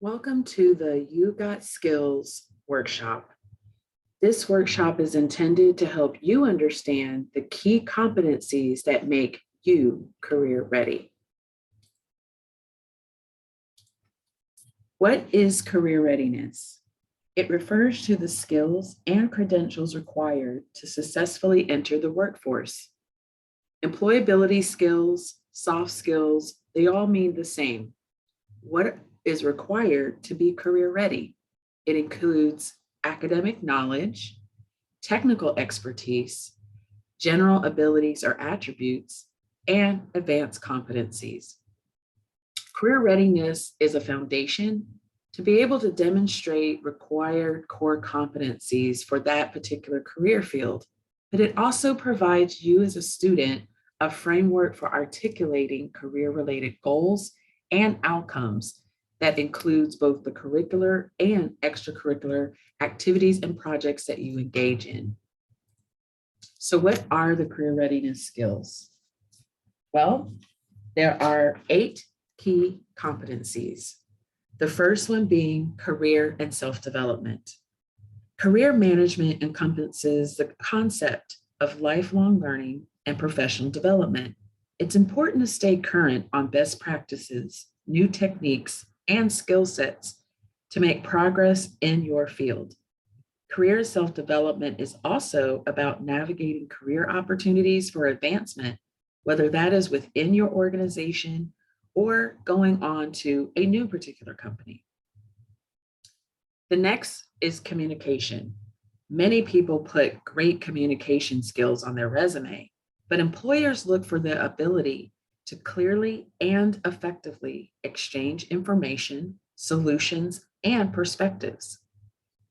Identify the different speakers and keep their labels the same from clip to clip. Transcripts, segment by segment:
Speaker 1: Welcome to the You Got Skills workshop. This workshop is intended to help you understand the key competencies that make you career ready. What is career readiness? It refers to the skills and credentials required to successfully enter the workforce. Employability skills, soft skills, they all mean the same. What is required to be career ready? It includes academic knowledge, technical expertise, general abilities or attributes, and advanced competencies. Career readiness is a foundation to be able to demonstrate required core competencies for that particular career field, but it also provides you as a student a framework for articulating career-related goals and outcomes that includes both the curricular and extracurricular activities and projects that you engage in. So what are the career readiness skills? Well, there are 8 key competencies. The first one being career and self-development. Career management encompasses the concept of lifelong learning and professional development. It's important to stay current on best practices, new techniques, and skill sets to make progress in your field. Career self-development is also about navigating career opportunities for advancement, whether that is within your organization or going on to a new particular company. The next is communication. Many people put great communication skills on their resume, but employers look for the ability to clearly and effectively exchange information, solutions, and perspectives.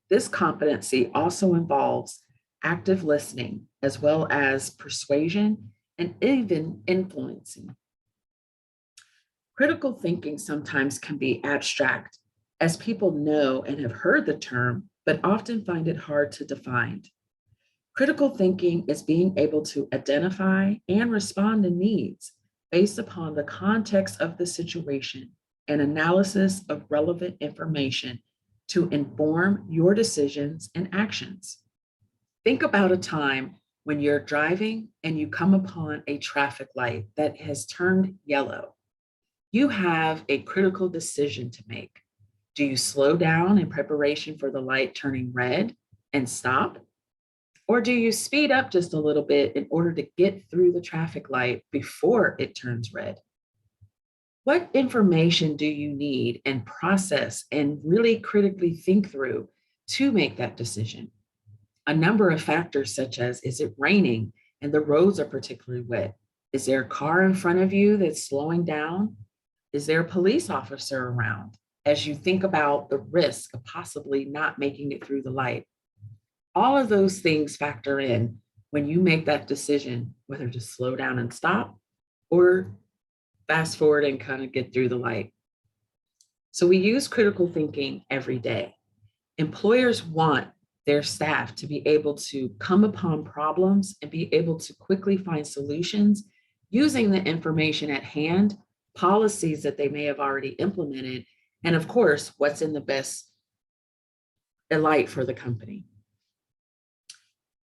Speaker 1: This competency also involves active listening, as well as persuasion and even influencing. Critical thinking sometimes can be abstract, as people know and have heard the term, but often find it hard to define. Critical thinking is being able to identify and respond to needs based upon the context of the situation and analysis of relevant information to inform your decisions and actions. Think about a time when you're driving and you come upon a traffic light that has turned yellow. You have a critical decision to make. Do you slow down in preparation for the light turning red and stop? Or do you speed up just a little bit in order to get through the traffic light before it turns red? What information do you need and process and really critically think through to make that decision? A number of factors such as, is it raining and the roads are particularly wet? Is there a car in front of you that's slowing down? Is there a police officer around? As you think about the risk of possibly not making it through the light. All of those things factor in when you make that decision, whether to slow down and stop or fast forward and kind of get through the light. So we use critical thinking every day. Employers want their staff to be able to come upon problems and be able to quickly find solutions using the information at hand, policies that they may have already implemented, and of course, what's in the best light for the company.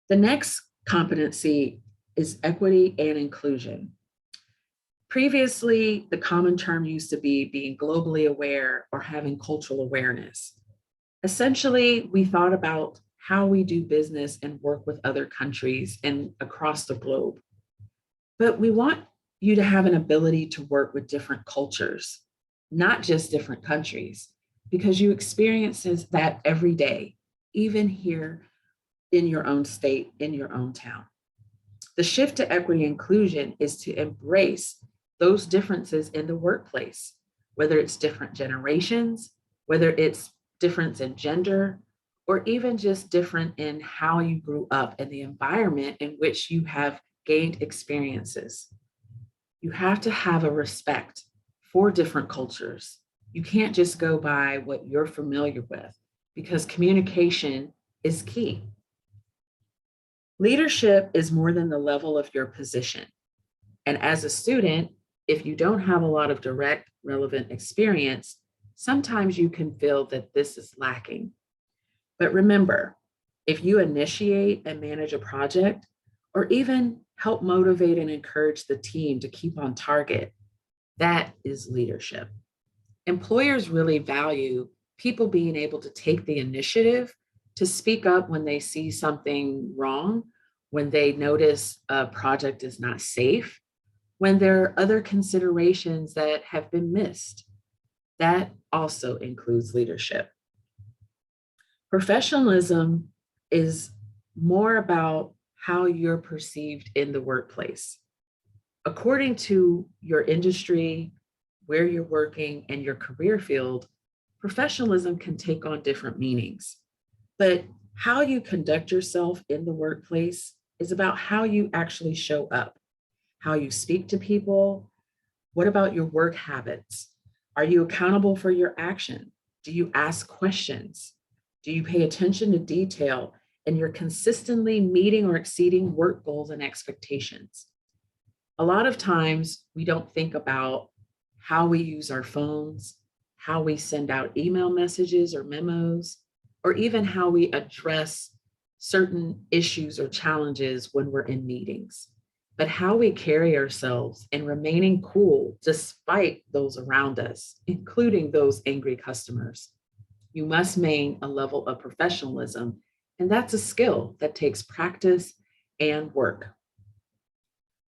Speaker 1: The next competency is equity and inclusion. Previously, the common term used to be being globally aware or having cultural awareness. Essentially, we thought about how we do business and work with other countries and across the globe. But we want you to have an ability to work with different cultures, not just different countries, because you experience that every day, even here in your own state, in your own town. The shift to equity inclusion is to embrace those differences in the workplace, whether it's different generations, whether it's difference in gender, or even just different in how you grew up and the environment in which you have gained experiences. You have to have a respect for different cultures. You can't just go by what you're familiar with, because communication is key. Leadership is more than the level of your position. And as a student, if you don't have a lot of direct relevant experience, sometimes you can feel that this is lacking. But remember, if you initiate and manage a project, or even help motivate and encourage the team to keep on target, that is leadership. Employers really value people being able to take the initiative to speak up when they see something wrong, when they notice a project is not safe, when there are other considerations that have been missed. That also includes leadership. Professionalism is more about how you're perceived in the workplace. According to your industry, where you're working, and your career field, professionalism can take on different meanings. But how you conduct yourself in the workplace is about how you actually show up, how you speak to people. What about your work habits? Are you accountable for your action? Do you ask questions? Do you pay attention to detail? And you're consistently meeting or exceeding work goals and expectations. A lot of times we don't think about how we use our phones, how we send out email messages or memos, or even how we address certain issues or challenges when we're in meetings. But how we carry ourselves and remaining cool despite those around us, including those angry customers. You must maintain a level of professionalism, and that's a skill that takes practice and work.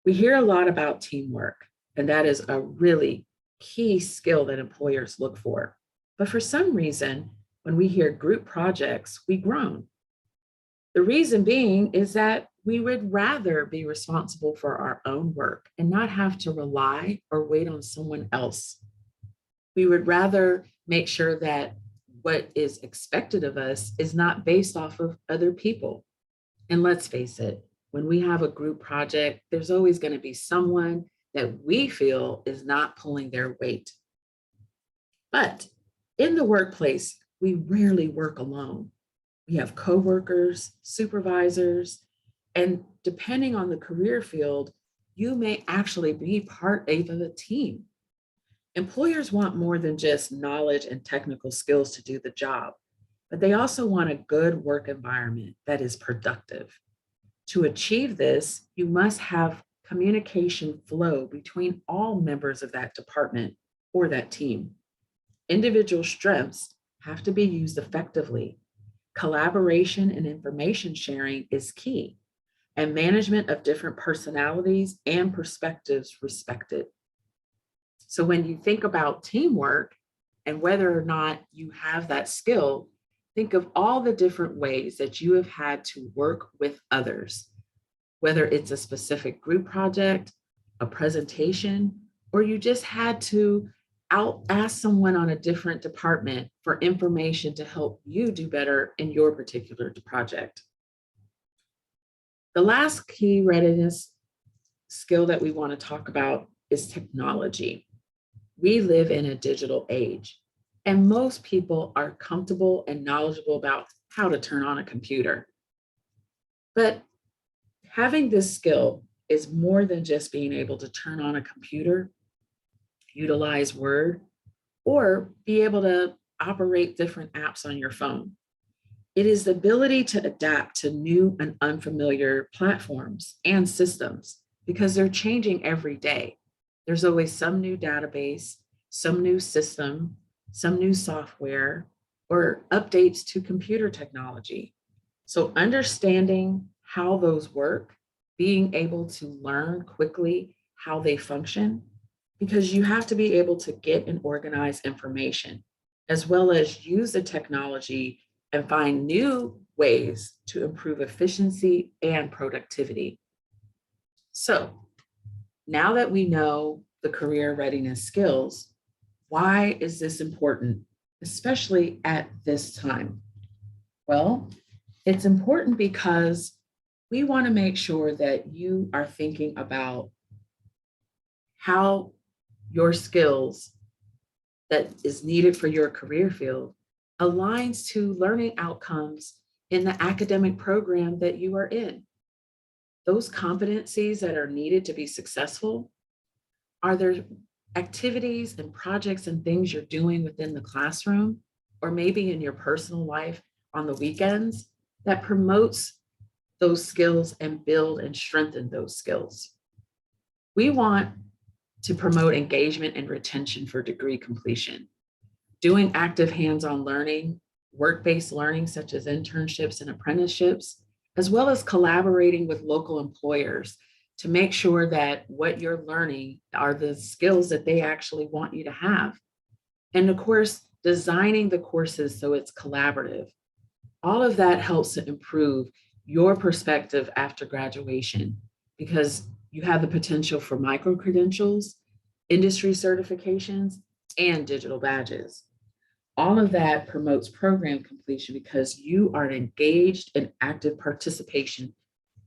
Speaker 1: We hear a lot about teamwork, and that is a really key skill that employers look for. But for some reason, when we hear group projects, we groan. The reason being is that we would rather be responsible for our own work and not have to rely or wait on someone else. We would rather make sure that what is expected of us is not based off of other people. And let's face it, when we have a group project, there's always going to be someone that we feel is not pulling their weight. But in the workplace, we rarely work alone. We have coworkers, supervisors, and depending on the career field, you may actually be part of a team. Employers want more than just knowledge and technical skills to do the job, but they also want a good work environment that is productive. To achieve this, you must have communication flow between all members of that department or that team. Individual strengths have to be used effectively. Collaboration and information sharing is key, and management of different personalities and perspectives respected. So when you think about teamwork and whether or not you have that skill, think of all the different ways that you have had to work with others, whether it's a specific group project, a presentation, or you just had to ask someone on a different department for information to help you do better in your particular project. The last key readiness skill that we want to talk about is technology. We live in a digital age, and most people are comfortable and knowledgeable about how to turn on a computer. But having this skill is more than just being able to turn on a computer, utilize Word, or be able to operate different apps on your phone. It is the ability to adapt to new and unfamiliar platforms and systems because they're changing every day. There's always some new database, some new system, some new software, or updates to computer technology. So understanding how those work, being able to learn quickly how they function, because you have to be able to get and organize information, as well as use the technology and find new ways to improve efficiency and productivity. So now that we know the career readiness skills, why is this important, especially at this time? Well, it's important because we want to make sure that you are thinking about how your skills that is needed for your career field aligns to learning outcomes in the academic program that you are in. Those competencies that are needed to be successful, are there Activities and projects and things you're doing within the classroom, or maybe in your personal life on the weekends, that promotes those skills and build and strengthen those skills. We want to promote engagement and retention for degree completion. Doing active hands-on learning, work-based learning such as internships and apprenticeships, as well as collaborating with local employers to make sure that what you're learning are the skills that they actually want you to have. And of course, designing the courses so it's collaborative. All of that helps to improve your perspective after graduation because you have the potential for micro credentials, industry certifications, and digital badges. All of that promotes program completion because you are engaged in active participation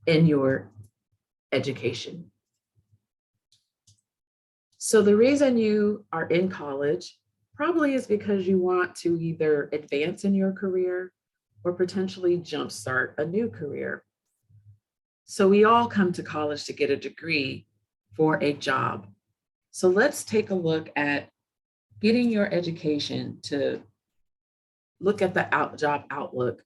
Speaker 1: in your education. So the reason you are in college probably is because you want to either advance in your career or potentially jumpstart a new career. So we all come to college to get a degree for a job. So let's take a look at getting your education to look at the job outlook.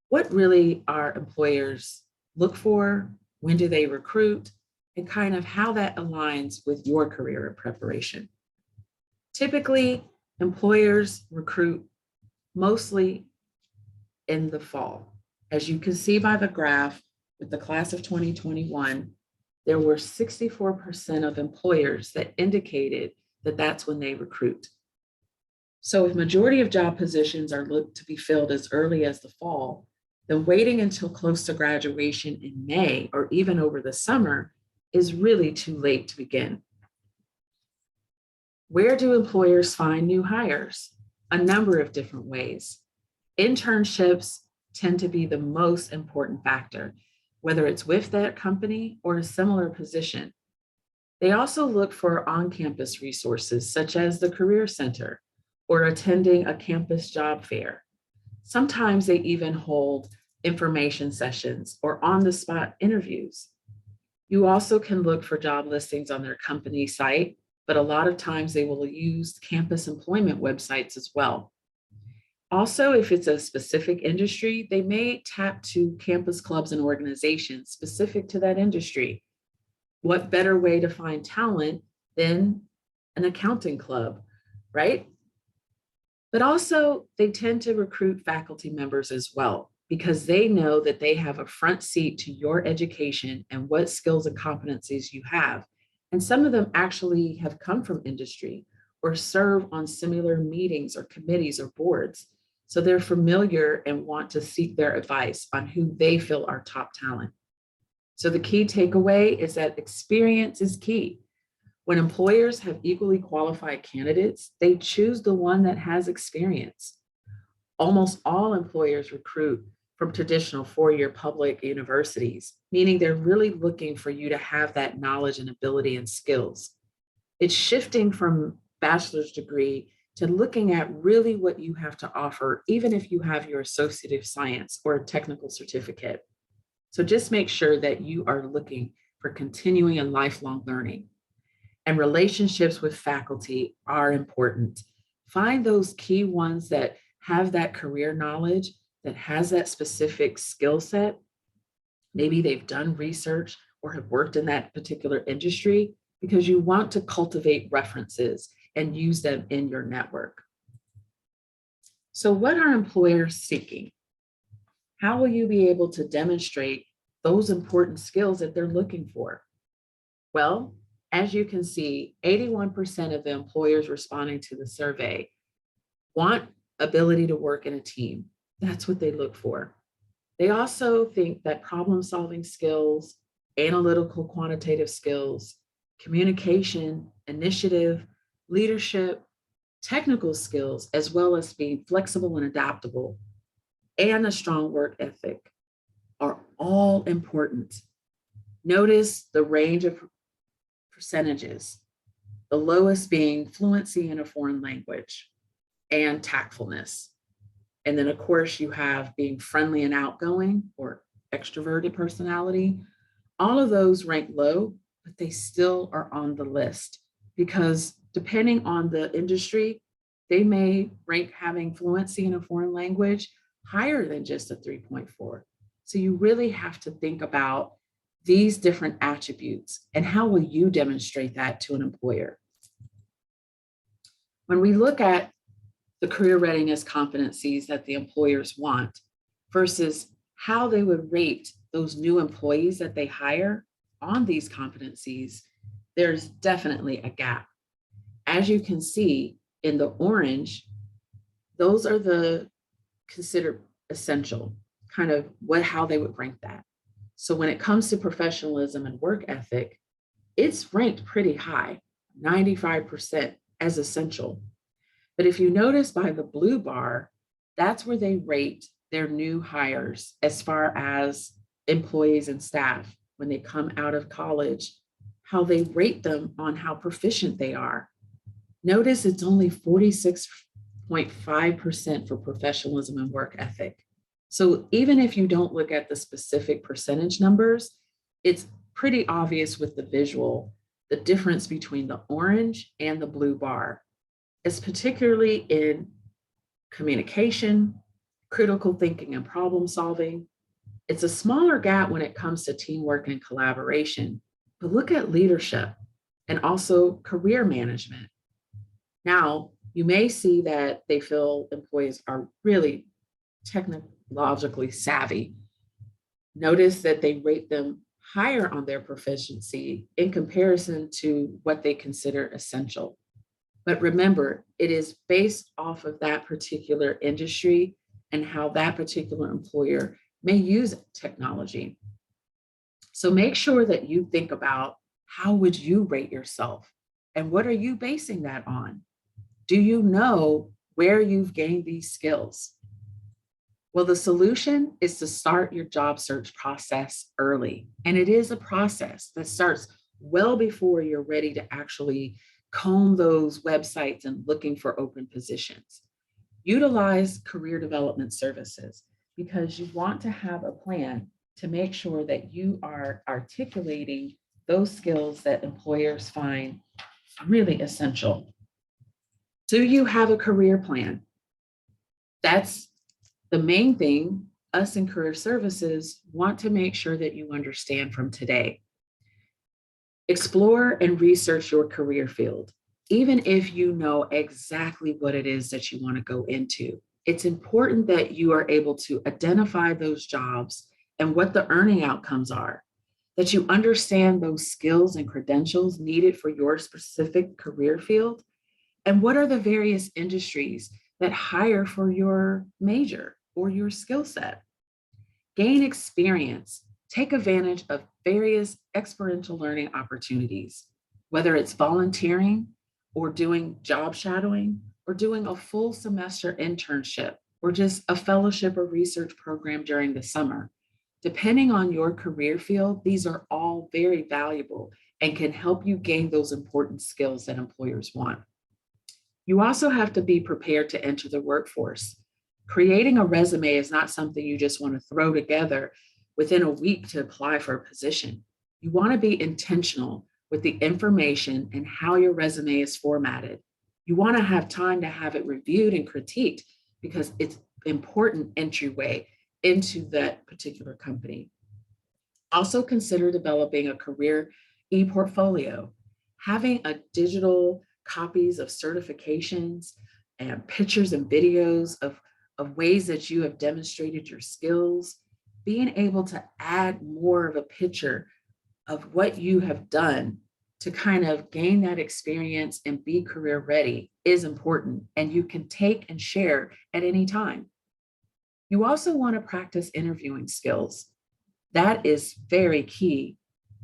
Speaker 1: What really are employers look for? When do they recruit? And kind of how that aligns with your career preparation. Typically, employers recruit mostly in the fall. As you can see by the graph, with the class of 2021, there were 64% of employers that indicated that that's when they recruit. So if majority of job positions are looked to be filled as early as the fall, then waiting until close to graduation in May or even over the summer is really too late to begin. Where do employers find new hires? A number of different ways. Internships tend to be the most important factor, whether it's with that company or a similar position. They also look for on-campus resources such as the Career Center or attending a campus job fair. Sometimes they even hold information sessions or on-the-spot interviews. You also can look for job listings on their company site, but a lot of times they will use campus employment websites as well. Also, if it's a specific industry, they may tap to campus clubs and organizations specific to that industry. What better way to find talent than an accounting club, right? But also, they tend to recruit faculty members as well because they know that they have a front seat to your education and what skills and competencies you have. And some of them actually have come from industry or serve on similar meetings or committees or boards. So they're familiar and want to seek their advice on who they feel are top talent. So the key takeaway is that experience is key. When employers have equally qualified candidates, they choose the one that has experience. Almost all employers recruit from traditional four-year public universities, meaning they're really looking for you to have that knowledge and ability and skills. It's shifting from bachelor's degree to looking at really what you have to offer, even if you have your associate of science or a technical certificate. So just make sure that you are looking for continuing and lifelong learning. And relationships with faculty are important. Find those key ones that have that career knowledge, that has that specific skill set. Maybe they've done research or have worked in that particular industry because you want to cultivate references and use them in your network. So what are employers seeking? How will you be able to demonstrate those important skills that they're looking for? Well, as you can see, 81% of the employers responding to the survey want ability to work in a team. That's what they look for. They also think that problem-solving skills, analytical quantitative skills, communication, initiative, leadership, technical skills, as well as being flexible and adaptable, and a strong work ethic are all important. Notice the range of percentages, the lowest being fluency in a foreign language and tactfulness. And then of course you have being friendly and outgoing or extroverted personality. All of those rank low, but they still are on the list because Depending on the industry, they may rank having fluency in a foreign language higher than just a 3.4. So you really have to think about these different attributes and how will you demonstrate that to an employer. When we look at the career readiness competencies that the employers want versus how they would rate those new employees that they hire on these competencies, there's definitely a gap. As you can see in the orange, those are the considered essential, kind of how they would rank that. So when it comes to professionalism and work ethic, it's ranked pretty high, 95% as essential. But if you notice by the blue bar, that's where they rate their new hires as far as employees and staff when they come out of college, how they rate them on how proficient they are. Notice it's only 46.5% for professionalism and work ethic. So even if you don't look at the specific percentage numbers, it's pretty obvious with the visual, the difference between the orange and the blue bar, is particularly in communication, critical thinking and problem solving. It's a smaller gap when it comes to teamwork and collaboration, but look at leadership and also career management. Now, you may see that they feel employees are really technologically savvy. Notice that they rate them higher on their proficiency in comparison to what they consider essential. But remember, it is based off of that particular industry and how that particular employer may use technology. So make sure that you think about how would you rate yourself and what are you basing that on? Do you know where you've gained these skills? Well, the solution is to start your job search process early. And it is a process that starts well before you're ready to actually comb those websites and looking for open positions. Utilize career development services because you want to have a plan to make sure that you are articulating those skills that employers find really essential. Do you have a career plan? That's the main thing us in career services want to make sure that you understand from today. Explore and research your career field. Even if you know exactly what it is that you want to go into, it's important that you are able to identify those jobs and what the earning outcomes are, that you understand those skills and credentials needed for your specific career field, and what are the various industries that hire for your major or your skill set. Gain experience. Take advantage of various experiential learning opportunities, whether it's volunteering or doing job shadowing or doing a full semester internship or just a fellowship or research program during the summer. Depending on your career field, these are all very valuable and can help you gain those important skills that employers want. You also have to be prepared to enter the workforce. Creating a resume is not something you just want to throw together within a week to apply for a position. You want to be intentional with the information and how your resume is formatted. You want to have time to have it reviewed and critiqued because it's an important entryway into that particular company. Also consider developing a career e-portfolio. Having a digital copies of certifications and pictures and videos of ways that you have demonstrated your skills, being able to add more of a picture of what you have done to kind of gain that experience and be career ready is important, and you can take and share at any time. You also want to practice interviewing skills. That is very key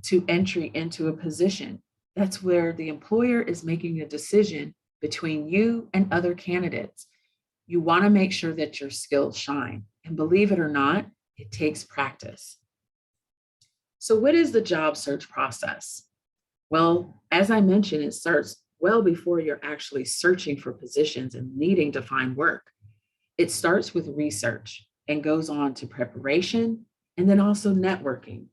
Speaker 1: to entry into a position. That's where the employer is making a decision between you and other candidates. You want to make sure that your skills shine. And believe it or not, it takes practice. So what is the job search process? Well, as I mentioned, it starts well before you're actually searching for positions and needing to find work. It starts with research and goes on to preparation and then also networking.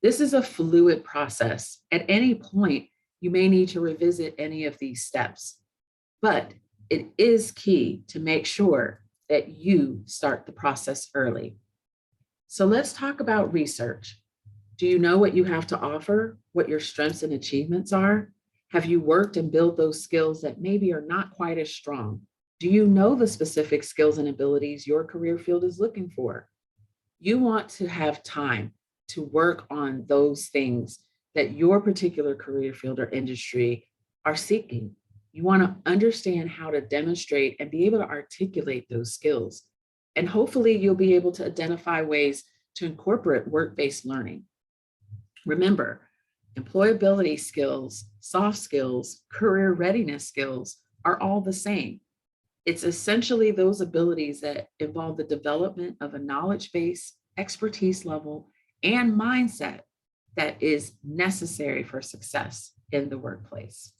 Speaker 1: This is a fluid process. At any point, you may need to revisit any of these steps, but it is key to make sure that you start the process early. So let's talk about research. Do you know what you have to offer, what your strengths and achievements are? Have you worked and built those skills that maybe are not quite as strong? Do you know the specific skills and abilities your career field is looking for? You want to have time to work on those things that your particular career field or industry are seeking. You want to understand how to demonstrate and be able to articulate those skills. And hopefully, you'll be able to identify ways to incorporate work-based learning. Remember, employability skills, soft skills, career readiness skills are all the same. It's essentially those abilities that involve the development of a knowledge base, expertise level, and mindset that is necessary for success in the workplace.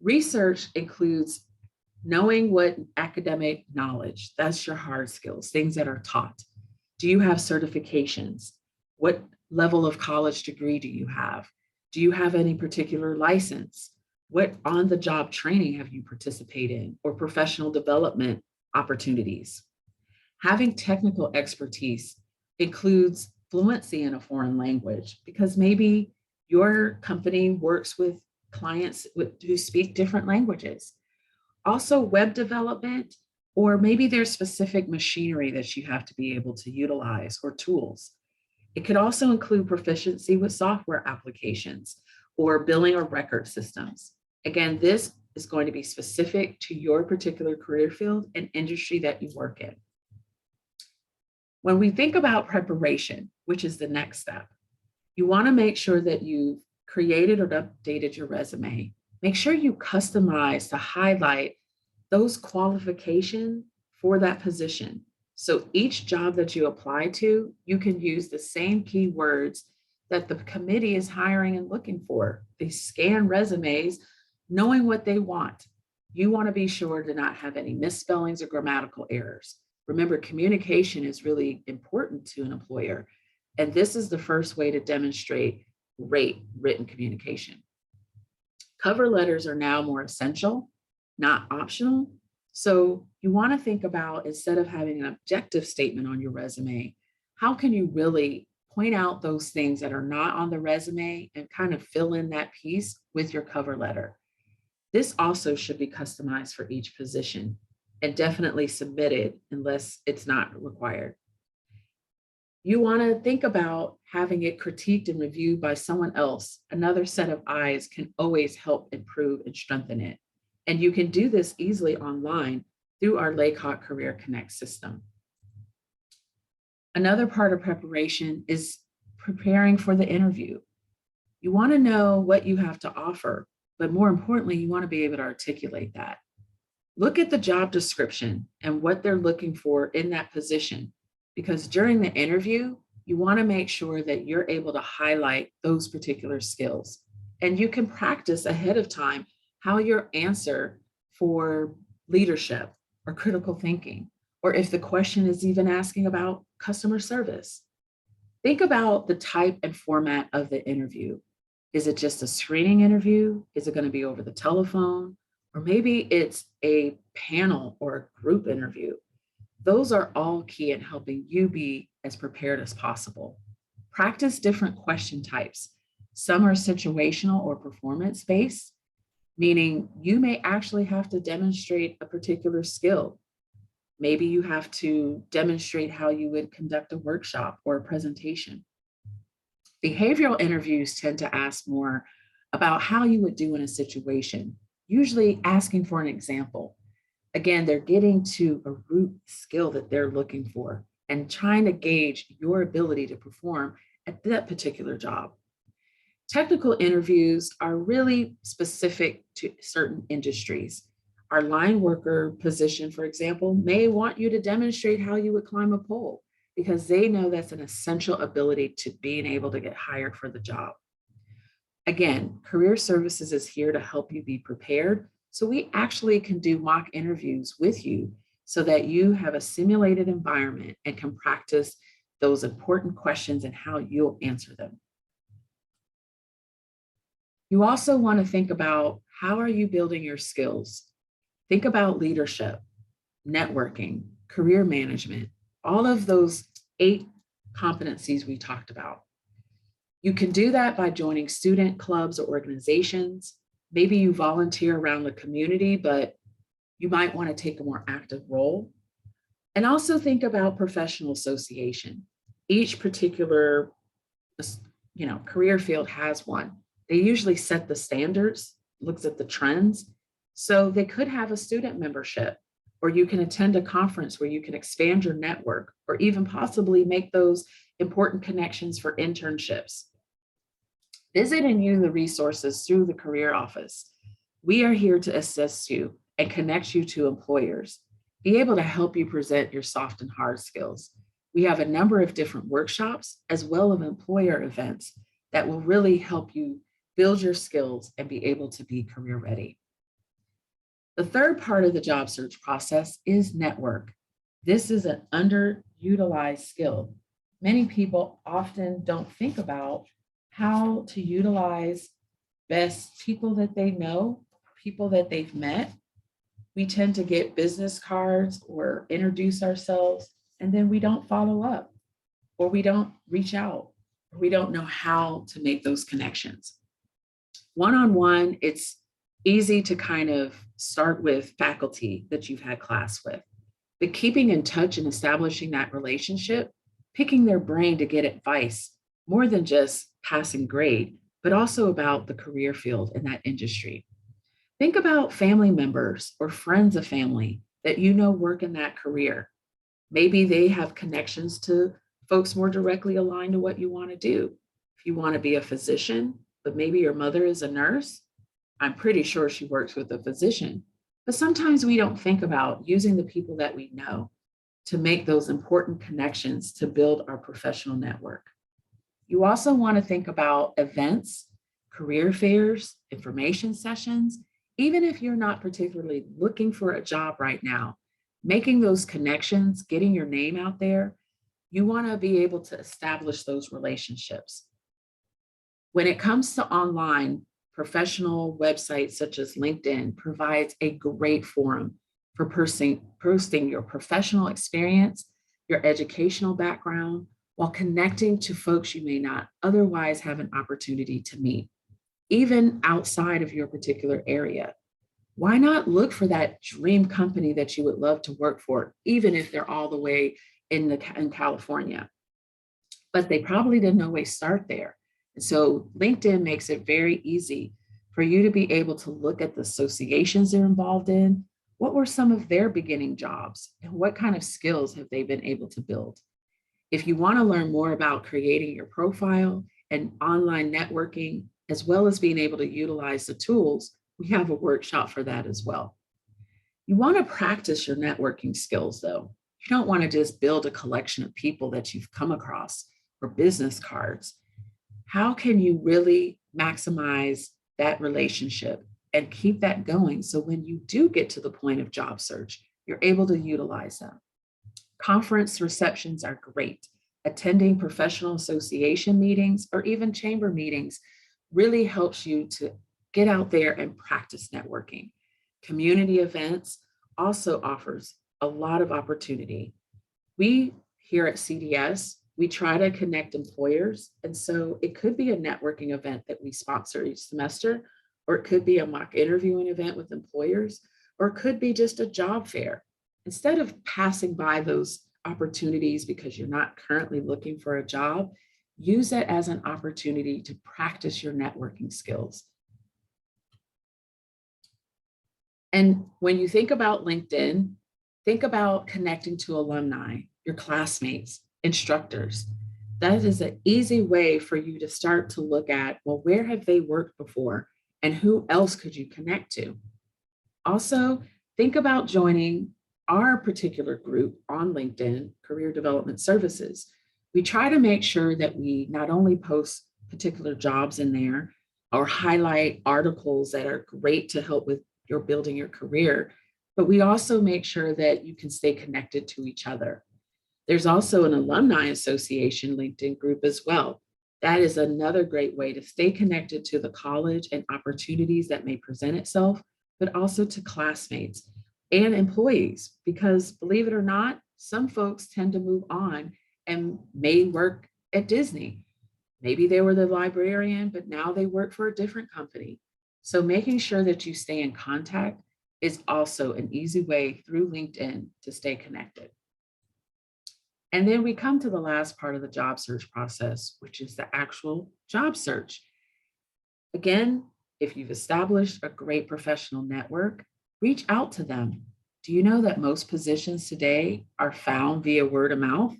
Speaker 1: Research includes knowing what academic knowledge, that's your hard skills, things that are taught. Do you have certifications? What level of college degree do you have? Do you have any particular license? What on-the-job training have you participated in or professional development opportunities? Having technical expertise includes fluency in a foreign language because maybe your company works with clients who speak different languages. Also, web development, or maybe there's specific machinery that you have to be able to utilize or tools. It could also include proficiency with software applications or billing or record systems. Again, this is going to be specific to your particular career field and industry that you work in. When we think about preparation, which is the next step, you want to make sure that you've created or updated your resume. Make sure you customize to highlight those qualifications for that position. So each job that you apply to, you can use the same keywords that the committee is hiring and looking for. They scan resumes knowing what they want. You want to be sure to not have any misspellings or grammatical errors. Remember, communication is really important to an employer. And this is the first way to demonstrate great written communication. Cover letters are now more essential, not optional. So you want to think about, instead of having an objective statement on your resume, how can you really point out those things that are not on the resume and kind of fill in that piece with your cover letter? This also should be customized for each position and definitely submitted unless it's not required. You want to think about having it critiqued and reviewed by someone else. Another set of eyes can always help improve and strengthen it. And you can do this easily online through our Laycock Career Connect system. Another part of preparation is preparing for the interview. You want to know what you have to offer, but more importantly, you want to be able to articulate that. Look at the job description and what they're looking for in that position, because during the interview, you want to make sure that you're able to highlight those particular skills. And you can practice ahead of time how your answer for leadership or critical thinking, or if the question is even asking about customer service. Think about the type and format of the interview. Is it just a screening interview? Is it going to be over the telephone? Or maybe it's a panel or a group interview. Those are all key in helping you be as prepared as possible. Practice different question types. Some are situational or performance-based, meaning you may actually have to demonstrate a particular skill. Maybe you have to demonstrate how you would conduct a workshop or a presentation. Behavioral interviews tend to ask more about how you would do in a situation, usually asking for an example. Again, they're getting to a root skill that they're looking for and trying to gauge your ability to perform at that particular job. Technical interviews are really specific to certain industries. Our line worker position, for example, may want you to demonstrate how you would climb a pole because they know that's an essential ability to being able to get hired for the job. Again, Career Services is here to help you be prepared. So we actually can do mock interviews with you so that you have a simulated environment and can practice those important questions and how you'll answer them. You also want to think about how are you building your skills? Think about leadership, networking, career management, all of those 8 competencies we talked about. You can do that by joining student clubs or organizations. Maybe you volunteer around the community, but you might want to take a more active role. And also think about professional association. Each particular career field has one. They usually set the standards, looks at the trends. So they could have a student membership, or you can attend a conference where you can expand your network, or even possibly make those important connections for internships. Visit and use the resources through the career office. We are here to assist you and connect you to employers. Be able to help you present your soft and hard skills. We have a number of different workshops as well as employer events that will really help you build your skills and be able to be career ready. The third part of the job search process is network. This is an underutilized skill. Many people often don't think about how to utilize best people that they know, people that they've met. We tend to get business cards or introduce ourselves, and then we don't follow up, or we don't reach out, or we don't know how to make those connections. One-on-one, it's easy to kind of start with faculty that you've had class with, but keeping in touch and establishing that relationship, picking their brain to get advice, more than just passing grade, but also about the career field in that industry. Think about family members or friends of family that you know work in that career. Maybe they have connections to folks more directly aligned to what you want to do. If you want to be a physician, but maybe your mother is a nurse, I'm pretty sure she works with a physician. But sometimes we don't think about using the people that we know to make those important connections to build our professional network. You also want to think about events, career fairs, information sessions. Even if you're not particularly looking for a job right now, making those connections, getting your name out there, you want to be able to establish those relationships. When it comes to online, professional websites such as LinkedIn provides a great forum for posting your professional experience, your educational background, while connecting to folks you may not otherwise have an opportunity to meet, even outside of your particular area. Why not look for that dream company that you would love to work for, even if they're all the way in California? But they probably didn't always start there. And so LinkedIn makes it very easy for you to be able to look at the associations they're involved in. What were some of their beginning jobs, and what kind of skills have they been able to build? If you want to learn more about creating your profile and online networking, as well as being able to utilize the tools, we have a workshop for that as well. You want to practice your networking skills, though. You don't want to just build a collection of people that you've come across or business cards. How can you really maximize that relationship and keep that going so when you do get to the point of job search, you're able to utilize them? Conference receptions are great. Attending professional association meetings or even chamber meetings really helps you to get out there and practice networking. Community events also offers a lot of opportunity. We here at CDS, we try to connect employers. And so it could be a networking event that we sponsor each semester, or it could be a mock interviewing event with employers, or it could be just a job fair. Instead of passing by those opportunities because you're not currently looking for a job, use it as an opportunity to practice your networking skills. And when you think about LinkedIn, think about connecting to alumni, your classmates, instructors. That is an easy way for you to start to look at, well, where have they worked before and who else could you connect to? Also, think about joining our particular group on LinkedIn, Career Development Services. We try to make sure that we not only post particular jobs in there or highlight articles that are great to help with your building your career, but we also make sure that you can stay connected to each other. There's also an alumni association LinkedIn group as well. That is another great way to stay connected to the college and opportunities that may present itself, but also to classmates and employees, because believe it or not, some folks tend to move on and may work at Disney. Maybe they were the librarian, but now they work for a different company. So making sure that you stay in contact is also an easy way through LinkedIn to stay connected. And then we come to the last part of the job search process, which is the actual job search. Again, if you've established a great professional network, reach out to them. Do you know that most positions today are found via word of mouth?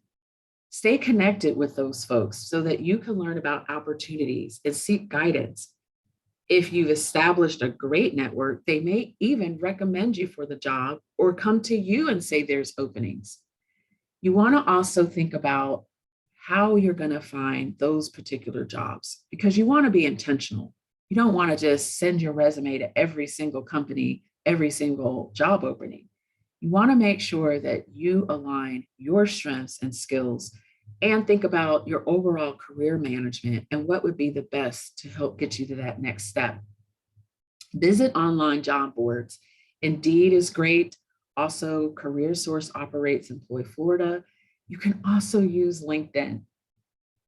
Speaker 1: Stay connected with those folks so that you can learn about opportunities and seek guidance. If you've established a great network, they may even recommend you for the job or come to you and say there's openings. You want to also think about how you're going to find those particular jobs because you want to be intentional. You don't want to just send your resume to every single company, every single job opening. You want to make sure that you align your strengths and skills and think about your overall career management and what would be the best to help get you to that next step. Visit online job boards. Indeed is great. Also, CareerSource operates Employ Florida. You can also use LinkedIn.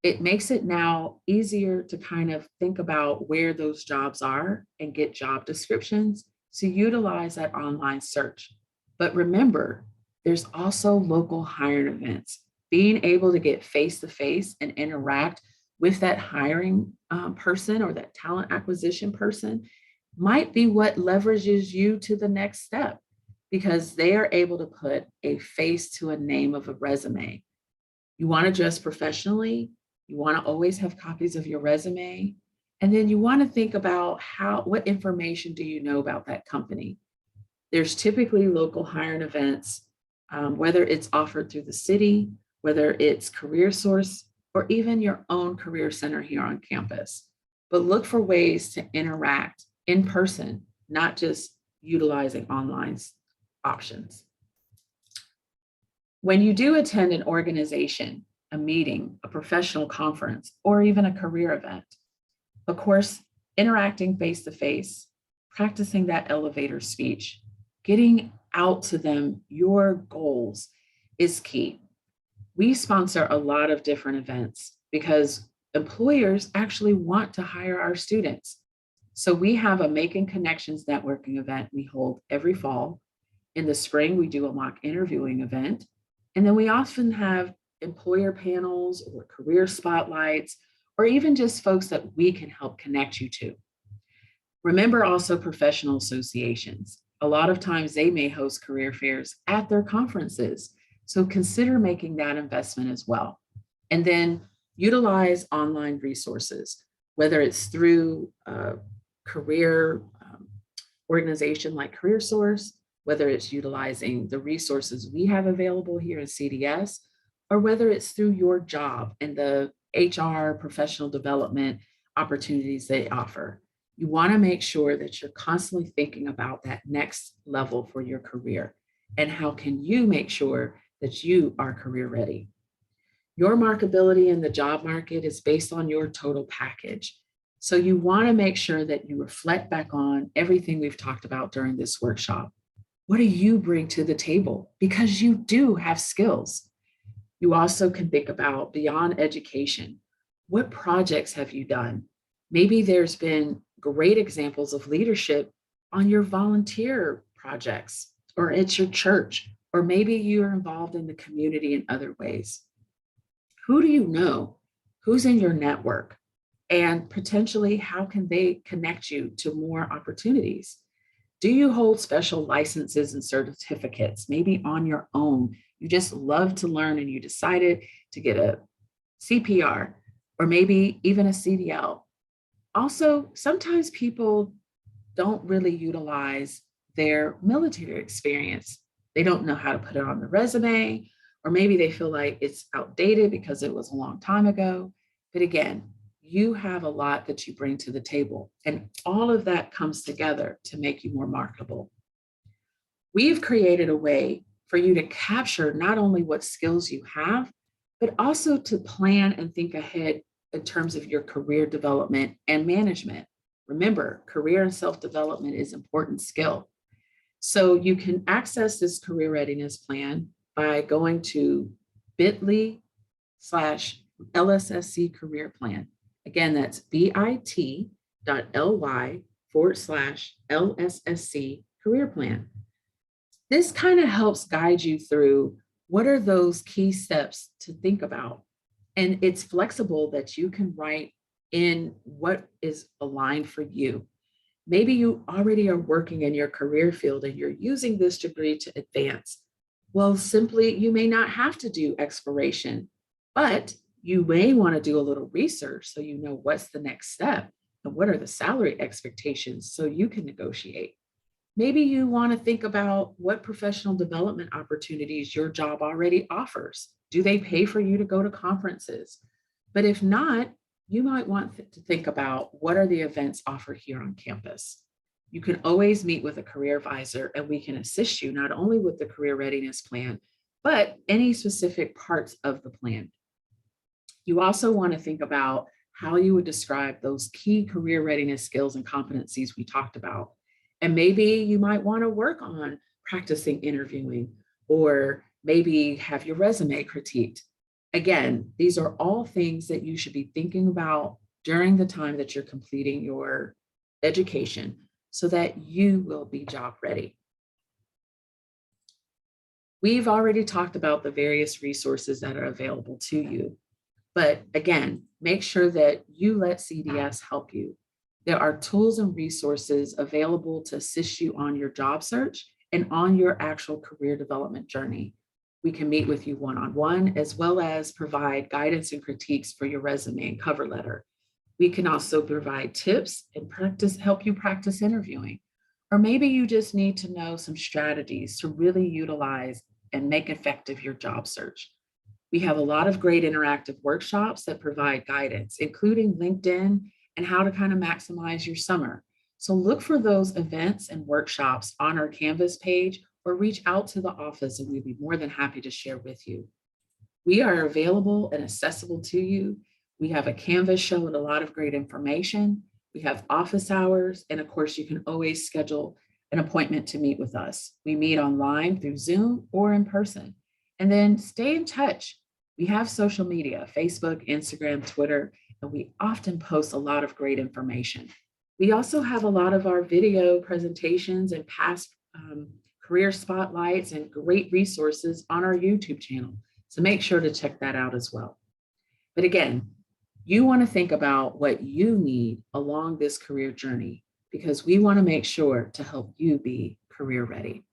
Speaker 1: It makes it now easier to kind of think about where those jobs are and get job descriptions. So utilize that online search. But remember, there's also local hiring events. Being able to get face-to-face and interact with that hiring person or that talent acquisition person might be what leverages you to the next step because they are able to put a face to a name of a resume. You want to dress professionally. You want to always have copies of your resume. And then you want to think about what information do you know about that company? There's typically local hiring events, whether it's offered through the city, whether it's CareerSource, or even your own career center here on campus. But look for ways to interact in person, not just utilizing online options. When you do attend an organization, a meeting, a professional conference, or even a career event, of course, interacting face to face, practicing that elevator speech, getting out to them your goals is key. We sponsor a lot of different events because employers actually want to hire our students. So we have a Making Connections networking event we hold every fall. In the spring, we do a mock interviewing event. And then we often have employer panels or career spotlights, or even just folks that we can help connect you to. Remember also professional associations. A lot of times they may host career fairs at their conferences. So consider making that investment as well. And then utilize online resources, whether it's through a career organization like CareerSource, whether it's utilizing the resources we have available here in CDS, or whether it's through your job and the HR professional development opportunities they offer. You want to make sure that you're constantly thinking about that next level for your career and how can you make sure that you are career ready. Your markability in the job market is based on your total package. So you want to make sure that you reflect back on everything we've talked about during this workshop. What do you bring to the table? Because you do have skills. You also can think about beyond education. What projects have you done? Maybe there's been great examples of leadership on your volunteer projects, or it's your church, or maybe you're involved in the community in other ways. Who do you know? Who's in your network? And potentially, how can they connect you to more opportunities? Do you hold special licenses and certificates, maybe on your own? You just love to learn and you decided to get a CPR or maybe even a CDL. Also, sometimes people don't really utilize their military experience. They don't know how to put it on the resume, or maybe they feel like it's outdated because it was a long time ago. But again, you have a lot that you bring to the table, and all of that comes together to make you more marketable. We've created a way for you to capture not only what skills you have, but also to plan and think ahead in terms of your career development and management. Remember, career and self-development is an important skill. So you can access this career readiness plan by going to bit.ly/LSSC career plan. Again, that's bit.ly/LSSC career plan. This kind of helps guide you through what are those key steps to think about. And it's flexible that you can write in what is aligned for you. Maybe you already are working in your career field and you're using this degree to advance. Well, simply, you may not have to do exploration, but you may want to do a little research so you know what's the next step and what are the salary expectations so you can negotiate. Maybe you want to think about what professional development opportunities your job already offers. Do they pay for you to go to conferences? But if not, you might want to think about what are the events offered here on campus. You can always meet with a career advisor and we can assist you not only with the career readiness plan, but any specific parts of the plan. You also want to think about how you would describe those key career readiness skills and competencies we talked about. And maybe you might want to work on practicing interviewing, or maybe have your resume critiqued. Again, these are all things that you should be thinking about during the time that you're completing your education so that you will be job ready. We've already talked about the various resources that are available to you. But again, make sure that you let CDS help you. There are tools and resources available to assist you on your job search and on your actual career development journey. We can meet with you one-on-one, as well as provide guidance and critiques for your resume and cover letter. We can also provide tips and help you practice interviewing. Or maybe you just need to know some strategies to really utilize and make effective your job search. We have a lot of great interactive workshops that provide guidance, including LinkedIn and how to kind of maximize your summer. So look for those events and workshops on our Canvas page or reach out to the office and we'd be more than happy to share with you. We are available and accessible to you. We have a Canvas showing a lot of great information. We have office hours, and of course, you can always schedule an appointment to meet with us. We meet online through Zoom or in person. And then stay in touch. We have social media, Facebook, Instagram, Twitter, and we often post a lot of great information. We also have a lot of our video presentations and past career spotlights and great resources on our YouTube channel. So make sure to check that out as well. But again, you want to think about what you need along this career journey because we want to make sure to help you be career ready.